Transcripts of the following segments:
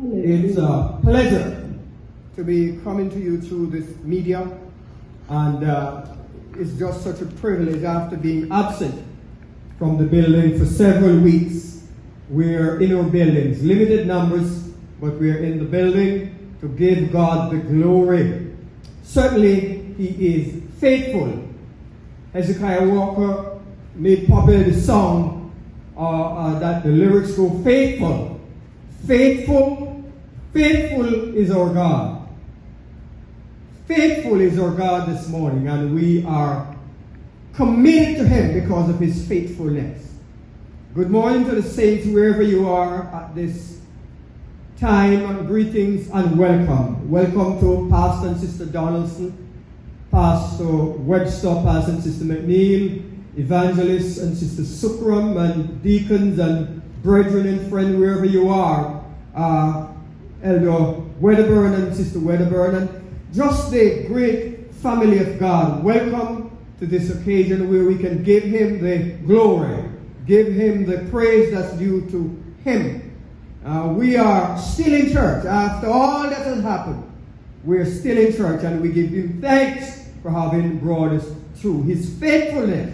It's a pleasure to be coming to you through this media, and it's just such a privilege after being absent from the building for several weeks. We're in our buildings, limited numbers, but we're in the building to give God the glory. Certainly, He is faithful. Hezekiah Walker made popular the song that the lyrics go, faithful, faithful, faithful is our God. Faithful is our God this morning, and we are committed to Him because of His faithfulness. Good morning to the saints wherever you are at this time. Greetings and welcome. Welcome to Pastor and Sister Donaldson, Pastor Webster, Pastor and Sister McNeil, Evangelists and Sister Sukram, and deacons and brethren and friends wherever you are. Elder Wedderburn and Sister Wedderburn, and just the great family of God. Welcome to this occasion where we can give Him the glory, give Him the praise that's due to Him. We are still in church. After all that has happened, we're still in church, and we give Him thanks for having brought us through. His faithfulness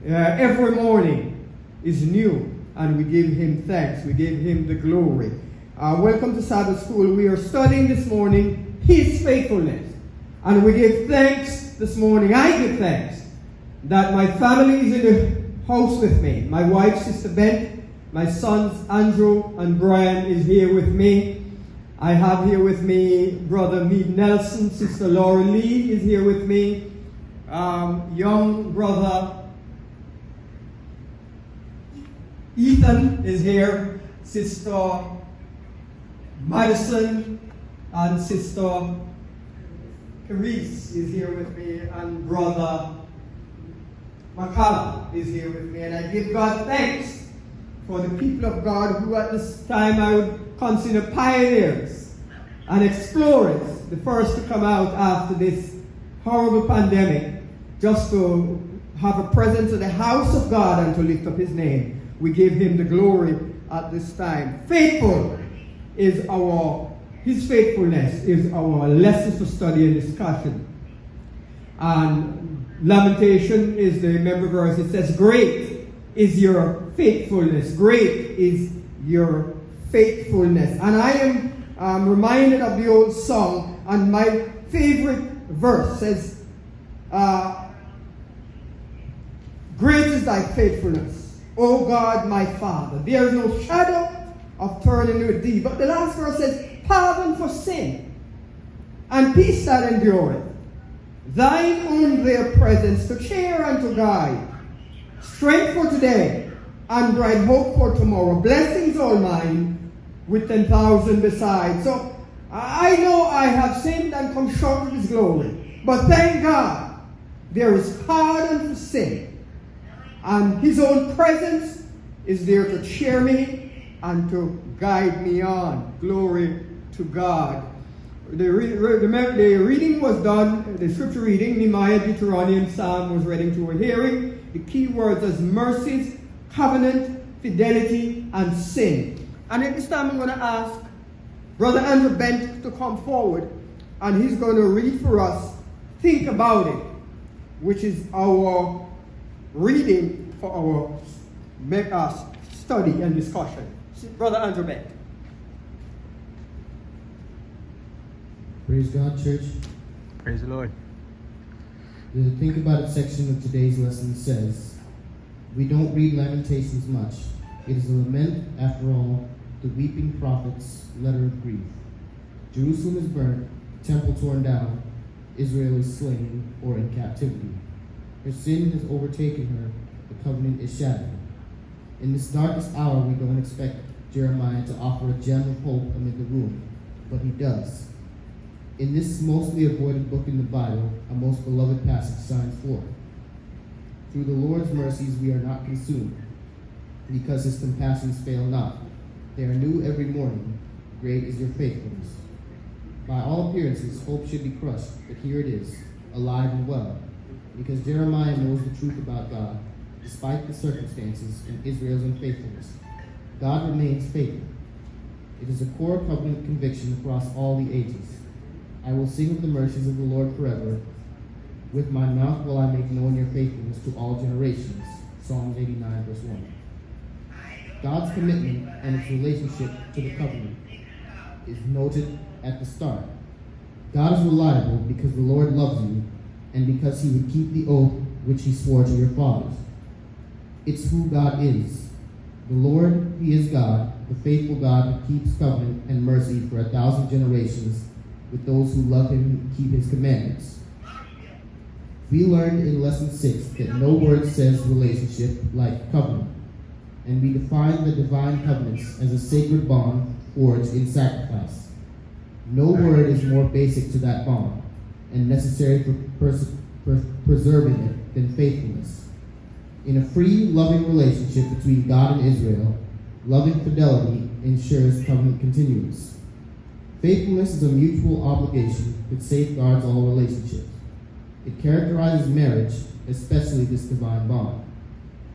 every morning is new, and we give Him thanks. We give Him the glory. Welcome to Sabbath School. We are studying this morning His faithfulness, and we give thanks this morning. I give thanks that my family is in the house with me. My wife, Sister Bent, my sons Andrew and Brian is here with me. I have here with me Brother Mead Nelson. Sister Laura Lee is here with me. Young brother Ethan is here. Sister Madison and Sister Carice is here with me, and Brother McCallum is here with me. And I give God thanks for the people of God who at this time I would consider pioneers and explorers, the first to come out after this horrible pandemic, just to have a presence in the house of God and to lift up His name. We give Him the glory at this time. Faithful is His faithfulness is our lesson for study and discussion. And Lamentation is the member verse. It says, great is your faithfulness. Great is your faithfulness. And I am reminded of the old song, and my favorite verse says, great is thy faithfulness, O God my Father. There is no shadow of turning with thee. But the last verse says, pardon for sin, and peace that endureth. Thine own their presence to cheer and to guide. Strength for today, and bright hope for tomorrow. Blessings all mine, with 10,000 beside. So I know I have sinned and come short of His glory. But thank God, there is pardon for sin. And His own presence is there to cheer me and to guide me on. Glory to God. The reading was done, the scripture reading, Nehemiah, Deuteronomy, and Psalm was read into a hearing. The key words as mercies, covenant, fidelity, and sin. And at this time I'm going to ask Brother Andrew Bent to come forward, and he's going to read for us, Think About It, which is our reading for our study and discussion. Brother Andrew Bent. Praise God, church. Praise the Lord. The Think About It section of today's lesson says, we don't read Lamentations much. It is a lament, after all, the weeping prophet's letter of grief. Jerusalem is burnt, temple torn down, Israel is slain or in captivity. Her sin has overtaken her, the covenant is shattered. In this darkest hour, we don't expect Jeremiah to offer a gem of hope amid the ruin, but he does. In this mostly avoided book in the Bible, a most beloved passage shines forth. Through the Lord's mercies we are not consumed, because His compassions fail not. They are new every morning. Great is your faithfulness. By all appearances, hope should be crushed, but here it is, alive and well, because Jeremiah knows the truth about God, despite the circumstances and Israel's unfaithfulness. God remains faithful. It is a core covenant conviction across all the ages. I will sing of the mercies of the Lord forever. With my mouth will I make known your faithfulness to all generations. Psalm 89, verse 1. God's commitment and its relationship to the covenant is noted at the start. God is reliable because the Lord loves you and because he would keep the oath which he swore to your fathers. It's who God is. The Lord, he is God, the faithful God who keeps covenant and mercy for 1,000 generations with those who love him and keep his commandments. We learned in lesson 6 that no word says relationship like covenant, and we define the divine covenants as a sacred bond forged in sacrifice. No word is more basic to that bond and necessary for preserving it than faithfulness. In a free, loving relationship between God and Israel, loving fidelity ensures covenant continuance. Faithfulness is a mutual obligation that safeguards all relationships. It characterizes marriage, especially this divine bond.